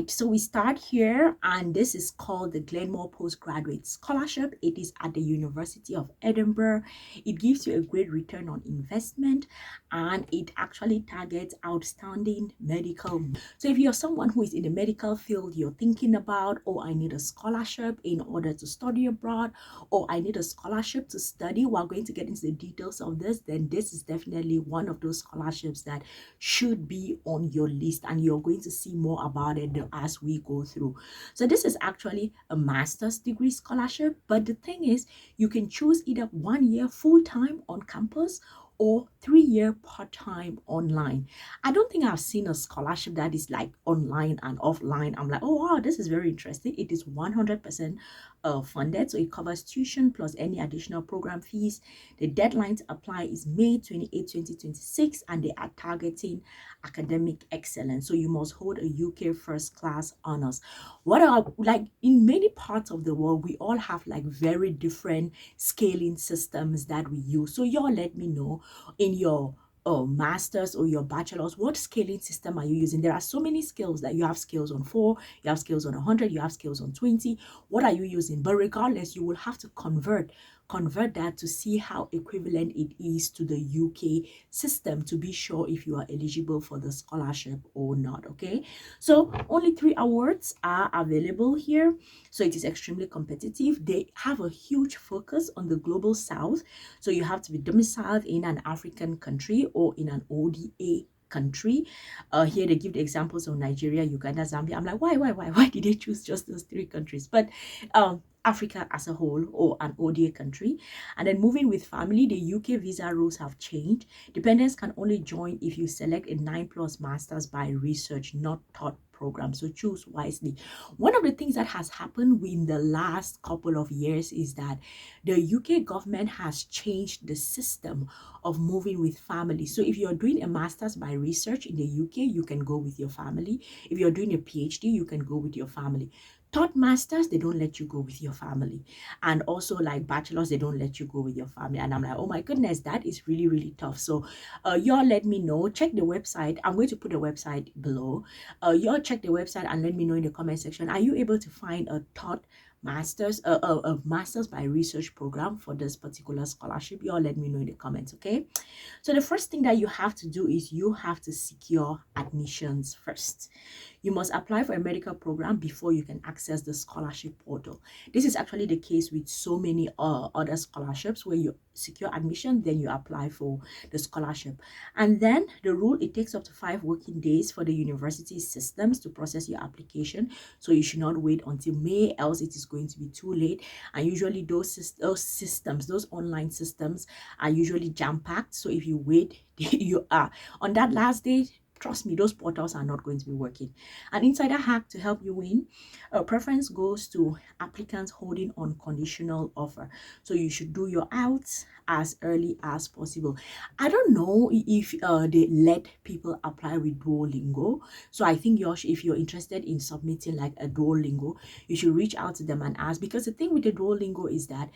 So we start here, and this is called the Glenmore Postgraduate Scholarship. It is at the University of Edinburgh. It gives you a great return on investment, and it actually targets outstanding medical. So if you're someone who is in the medical field, you're thinking about, oh, I need a scholarship in order to study abroad, or I need a scholarship to study. We're going to get into the details of this. Then this is definitely one of those scholarships that should be on your list, and you're going to see more about it as we go through. So this is actually a master's degree scholarship, but the thing is, you can choose either 1 year full-time on campus or 3-year part-time online. I don't think I've seen a scholarship that is like online and offline. I'm like, oh wow, this is very interesting. It is 100% funded, so it covers tuition plus any additional program fees. The deadline to apply is May 28, 2026, and they are targeting academic excellence. So you must hold a UK first class honors. What are, like, in many parts of the world, we all have like very different scaling systems that we use. So y'all let me know in your master's or your bachelor's, what scaling system are you using? There are so many scales that you have scales on 4, you have scales on 100, you have scales on 20. What are you using? But regardless, you will have to convert that to see how equivalent it is to the UK system to be sure if you are eligible for the scholarship or not. Okay, so only 3 awards are available here, so it is extremely competitive. They have a huge focus on the global south, so you have to be domiciled in an African country or in an ODA country. Here they give the examples of Nigeria, Uganda, Zambia. I'm like, why did they choose just those 3 countries? But Africa as a whole, or an ODA country. And then moving with family, the UK visa rules have changed. Dependents can only join if you select a 9+ masters by research, not taught program. So choose wisely. One of the things that has happened in the last couple of years is that the UK government has changed the system of moving with family. So if you're doing a master's by research in the UK, you can go with your family. If you're doing a PhD, you can go with your family. Taught masters, they don't let you go with your family. And also like bachelors, they don't let you go with your family. And I'm like, oh my goodness, that is really, really tough. So y'all let me know. Check the website. I'm going to put the website below. Y'all check the website and let me know in the comment section. Are you able to find a taught master's a master's by research program for this particular scholarship? Y'all let me know in the comments. Okay, so the first thing that you have to do is you have to secure admissions first. You must apply for a medical program before you can access the scholarship portal. This is actually the case with so many other scholarships, where you secure admission, then you apply for the scholarship. And then the rule, it takes up to 5 working days for the university systems to process your application. So you should not wait until May, else it is going to be too late. And usually those online systems are usually jam-packed. So if you wait, you are on that last day, trust me, those portals are not going to be working. An insider hack to help you win: preference goes to applicants holding unconditional offer. So you should do your outs as early as possible. I don't know if they let people apply with Duolingo. So I think if you're interested in submitting like a Duolingo, you should reach out to them and ask, because the thing with the Duolingo is that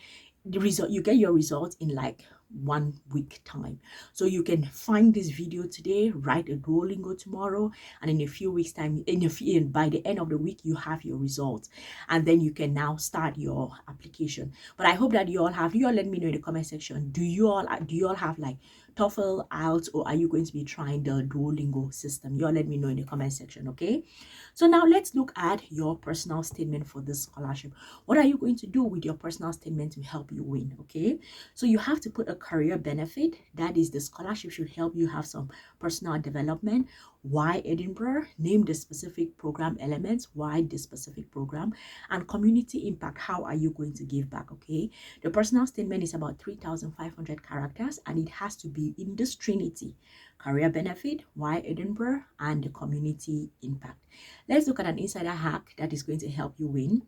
the result, you get your results in like 1 week time. So you can find this video today, write a Duolingo tomorrow, and in a few weeks time, by the end of the week, you have your results, and then you can now start your application. But I hope that you all let me know in the comment section, do you all have like TOEFL, IELTS, or are you going to be trying the Duolingo system? You all let me know in the comment section. Okay, so now let's look at your personal statement for this scholarship. What are you going to do with your personal statement to help you win? Okay, so you have to put a career benefit. That is, the scholarship should help you have some personal development. Why Edinburgh? Name the specific program elements. Why this specific program? And community impact. How are you going to give back? Okay, the personal statement is about 3,500 characters, and it has to be in this trinity: career benefit, why Edinburgh, and the community impact. Let's look at an insider hack that is going to help you win.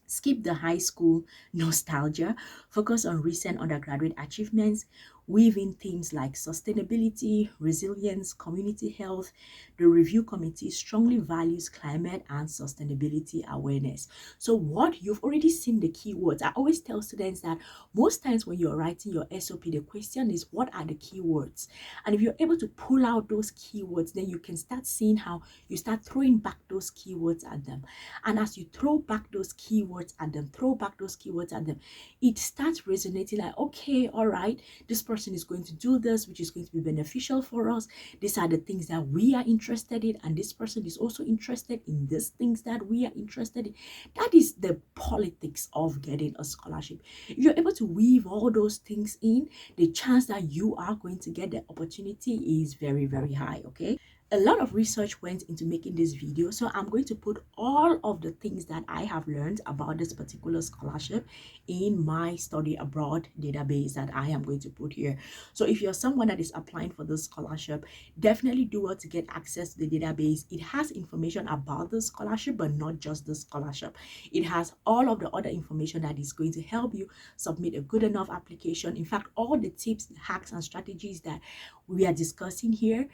Skip the high school nostalgia. Focus on recent undergraduate achievements. weaving themes like sustainability, resilience, community health. The review committee strongly values climate and sustainability awareness. So what you've already seen the keywords. I always tell students that most times when you're writing your SOP, the question is what are the keywords? And if you're able to pull out those keywords, then you can start seeing how you start throwing back those keywords at them. And as you throw back those keywords at them, it starts resonating like, okay, all right, this person is going to do this, which is going to be beneficial for us. These are the things that we are interested in, and this person is also interested in these things that we are interested in. That is the politics of getting a scholarship. If you're able to weave all those things in, the chance that you are going to get the opportunity is very, very high. Okay, a lot of research went into making this video, so I'm going to put all of the things that I have learned about this particular scholarship in my study abroad database that I am going to put here. So if you're someone that is applying for this scholarship, definitely do well to get access to the database. It has information about the scholarship, but not just the scholarship. It has all of the other information that is going to help you submit a good enough application. In fact, all the tips, hacks, and strategies that we are discussing here,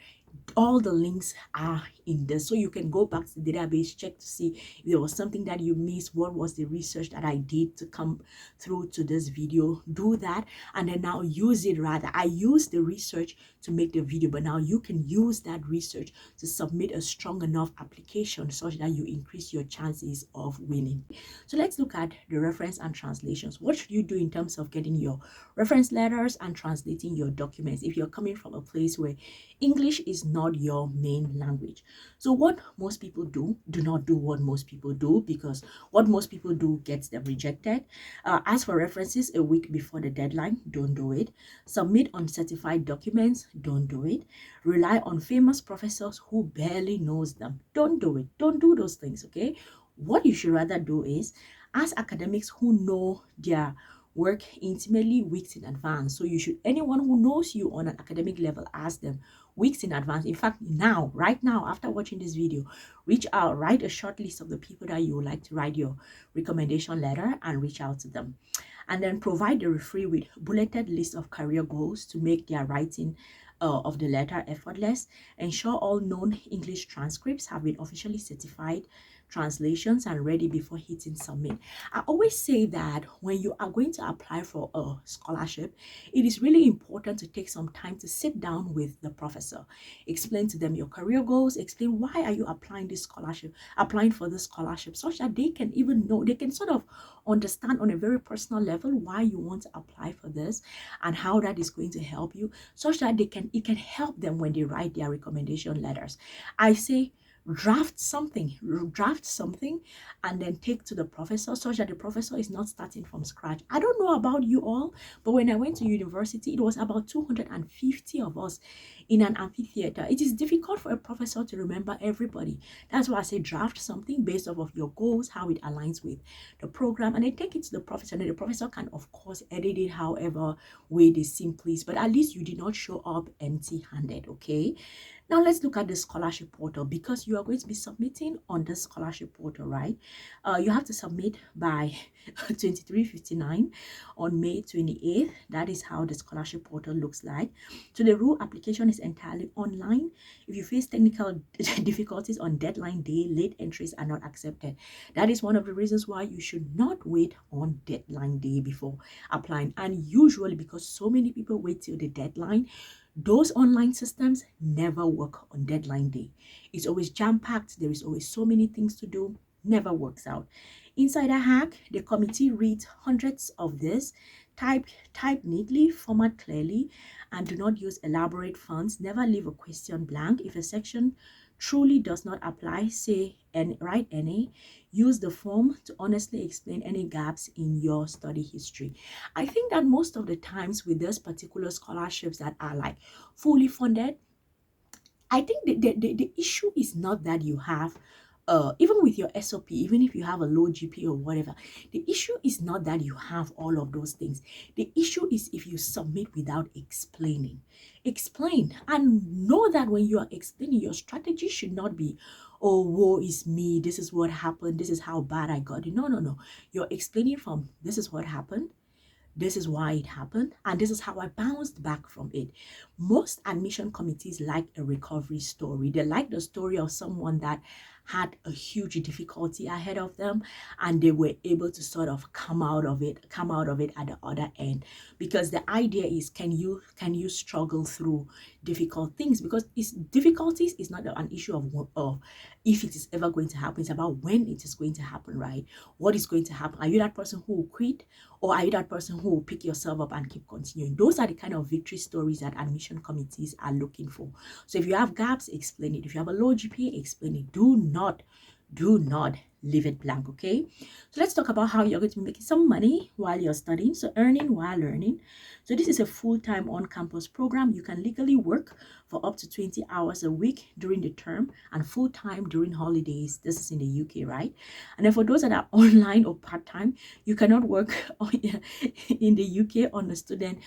all the links are in this, so you can go back to the database, check to see if there was something that you missed, what was the research that I did to come through to this video. Do that, and then now use it. Rather, I use the research to make the video, but now you can use that research to submit a strong enough application such that you increase your chances of winning. So let's look at the reference and translations. What should you do in terms of getting your reference letters and translating your documents if you're coming from a place where English is not your main language? So what most people do not do what most people do, because what most people do gets them rejected. Ask for references a week before the deadline. Don't do it. Submit uncertified documents. Don't do it. Rely on famous professors who barely knows them. Don't do it. Don't do those things. Okay, what you should rather do is ask academics who know their work intimately weeks in advance. So you should, anyone who knows you on an academic level, ask them weeks in advance. In fact, now, right now, after watching this video, reach out, write a short list of the people that you would like to write your recommendation letter, and reach out to them. And then provide the referee with bulleted list of career goals to make their writing of the letter effortless. Ensure all known English transcripts have been officially certified translations and ready before hitting submit. I always say that when you are going to apply for a scholarship, it is really important to take some time to sit down with the professor, explain to them your career goals, explain why are you applying for this scholarship, such that they can even know, they can sort of understand on a very personal level why you want to apply for this and how that is going to help you, such that it can help them when they write their recommendation letters. I say draft something, and then take to the professor, such that the professor is not starting from scratch. I don't know about you all, but when I went to university, it was about 250 of us in an amphitheater. It is difficult for a professor to remember everybody. That's why I say draft something based off of your goals, how it aligns with the program, and then take it to the professor. And the professor can, of course, edit it however way they seem pleased, but at least you did not show up empty-handed. Okay, now let's look at the scholarship portal, because you are going to be submitting on the scholarship portal, right? You have to submit by 23:59 on May 28th. That is how the scholarship portal looks like. So the rule application is entirely online. If you face technical difficulties on deadline day, late entries are not accepted. That is one of the reasons why you should not wait on deadline day before applying. And usually, because so many people wait till the deadline, those online systems never work on deadline day. It's always jam-packed. There is always so many things to do. Never works out. Insider hack: the committee reads hundreds of this. Type neatly, format clearly, and do not use elaborate fonts. Never leave a question blank. If a section truly does not apply, say and write NA. Use the form to honestly explain any gaps in your study history. I think that most of the times with those particular scholarships that are like fully funded, I think the issue is not that you have even with your SOP, even if you have a low GPA or whatever, the issue is not that you have all of those things. The issue is if you submit without explaining. Explain, and know that when you are explaining, your strategy should not be, oh, woe is me, this is what happened, this is how bad I got it. No. You're explaining from, this is what happened, This is why it happened, and this is how I bounced back from it. Most admission committees like a recovery story. They like the story of someone that had a huge difficulty ahead of them, and they were able to sort of come out of it at the other end. Because the idea is, can you struggle through difficult things? Because it's difficulties is not an issue of if it is ever going to happen. It's about when it is going to happen, right? What is going to happen? Are you that person who will quit, or are you that person who will pick yourself up and keep continuing? Those are the kind of victory stories that admission committees are looking for. So if you have gaps, explain it. If you have a low GPA, explain it. Do not leave it blank, okay? So let's talk about how you're going to be making some money while you're studying. So earning while learning. So this is a full-time on-campus program. You can legally work for up to 20 hours a week during the term and full-time during holidays. This is in the UK, right? And then for those that are online or part-time, you cannot work in the UK on a student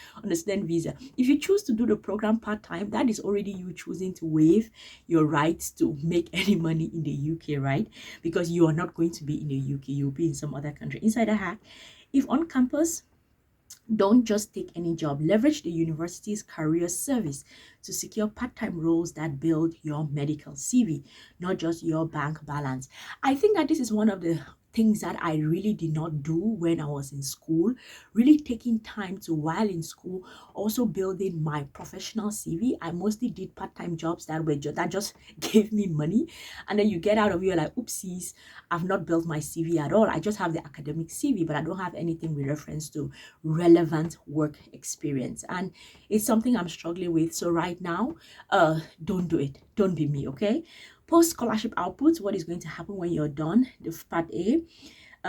visa. If you choose to do the program part-time, that is already you choosing to waive your rights to make any money in the UK, right? Because you are not going to be in the UK, you'll be in some other country. Inside a hack, if on campus, don't just take any job. Leverage the university's career service to secure part-time roles that build your medical CV, not just your bank balance. I think that this is one of the things that I really did not do when I was in school. Really taking time to, while in school, also building my professional CV. I mostly did part-time jobs that just gave me money, and then you get out of here like, oopsies, I've not built my CV at all. I just have the academic CV, but I don't have anything with reference to relevant work experience, and it's something I'm struggling with. So right now, don't do it. Don't be me, okay? Post scholarship outputs. What is going to happen when you're done? The part A,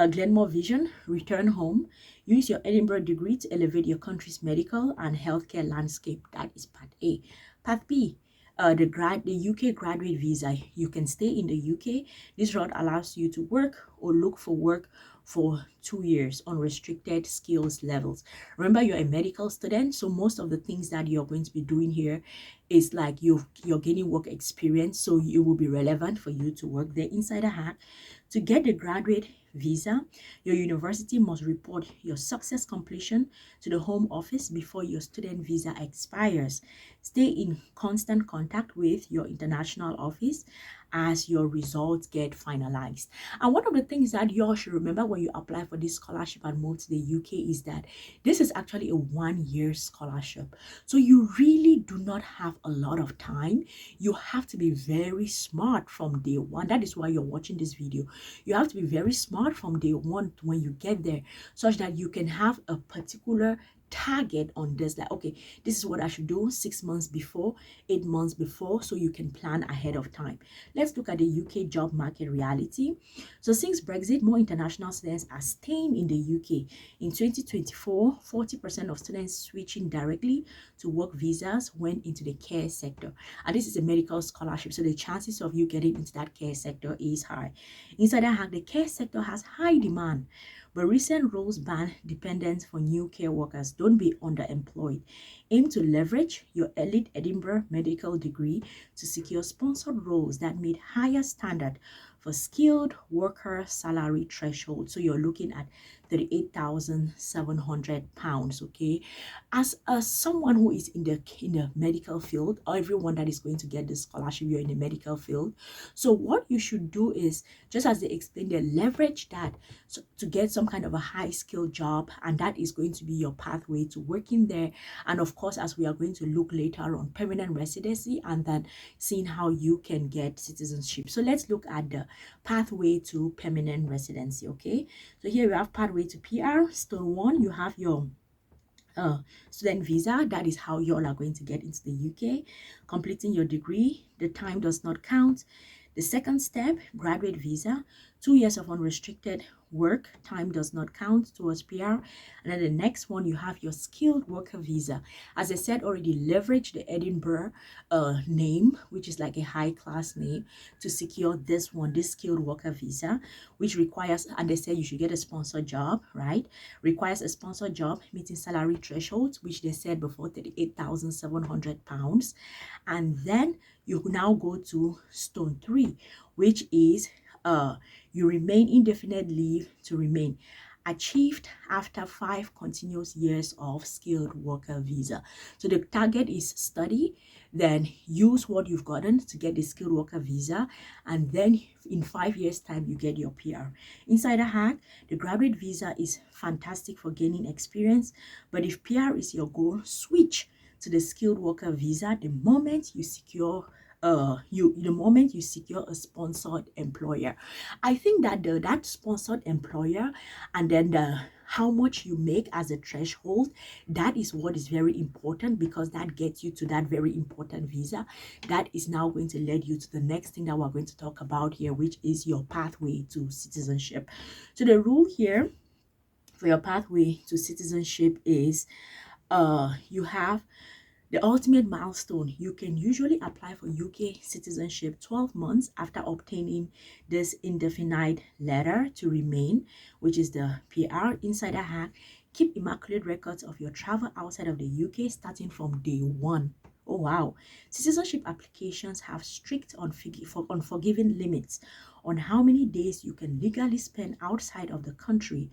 Glenmore vision, return home, use your Edinburgh degree to elevate your country's medical and healthcare landscape. That is part A. Part B, the UK graduate visa. You can stay in the UK. This route allows you to work or look for work for 2 years on restricted skills levels. Remember, you're a medical student, so most of the things that you're going to be doing here is like you're gaining work experience, so it will be relevant for you to work there. Inside a hack, to get the graduate visa, your university must report your success completion to the Home Office before your student visa expires. Stay in constant contact with your international office as your results get finalized. And one of the things that you all should remember when you apply for this scholarship and move to the UK is that this is actually a 1-year scholarship. So you really do not have a lot of time. You have to be very smart from day one. That is why you're watching this video. You have to be very smart from day one when you get there, such that you can have a particular target on this, like, okay, this is what I should do 6 months before, 8 months before, so you can plan ahead of time. Let's look at the UK job market reality. So since Brexit, more international students are staying in the UK. In 2024, 40% of students switching directly to work visas went into the care sector, and this is a medical scholarship, so the chances of you getting into that care sector is high. Inside that hack, the care sector has high demand, but recent rules ban dependents for new care workers. Don't be underemployed. Aim to leverage your elite Edinburgh medical degree to secure sponsored roles that meet higher standard for skilled worker salary threshold. So you're looking at £38,700, okay? As someone who is in the medical field, or everyone that is going to get this scholarship, you're in the medical field. So what you should do is, just as they explained, they leverage that to get some kind of a high skill job, and that is going to be your pathway to working there. And of course, as we are going to look later on, permanent residency, and then seeing how you can get citizenship. So let's look at the pathway to permanent residency, okay? So here we have pathway to PR. Step 1, you have your student visa. That is how you all are going to get into the UK. Completing your degree, the time does not count. The second step, graduate visa, 2 years of unrestricted work, time does not count towards PR. And then the next one, you have your skilled worker visa. As I said already, leverage the Edinburgh name, which is like a high class name, to secure this one, this skilled worker visa, which requires, and they say you should get a sponsored job, right? Requires a sponsored job meeting salary thresholds, which they said before, £38,700. And then you now go to stone 3, which is you remain indefinite leave to remain. achieved after 5 continuous years of skilled worker visa. So the target is study, then use what you've gotten to get the skilled worker visa, and then in 5 years time you get your PR. Insider hack: the graduate visa is fantastic for gaining experience, but if PR is your goal, switch to the skilled worker visa the moment you secure a sponsored employer. I think that that sponsored employer, and then the how much you make as a threshold, that is what is very important, because that gets you to that very important visa that is now going to lead you to the next thing that we're going to talk about here, which is your pathway to citizenship. So the rule here for your pathway to citizenship is you have the ultimate milestone. You can usually apply for UK citizenship 12 months after obtaining this indefinite letter to remain, which is the PR. Insider hack: keep immaculate records of your travel outside of the UK starting from day one. Oh wow. Citizenship applications have strict unforgiving limits on how many days you can legally spend outside of the country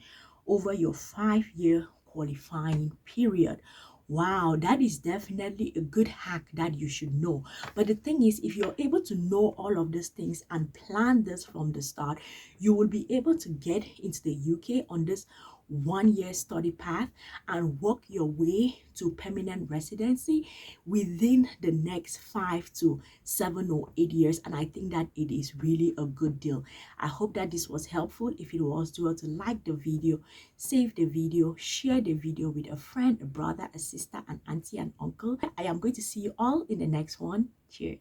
over your 5-year qualifying period. Wow, that is definitely a good hack that you should know. But the thing is, if you're able to know all of these things and plan this from the start, you will be able to get into the UK on this 1-year study path and work your way to permanent residency within the next 5 to 7 or 8 years. And I think that it is really a good deal. I hope that this was helpful. If it was, do well to like the video, save the video, share the video with a friend, a brother, a sister, an auntie, an uncle. I am going to see you all in the next one. Cheers.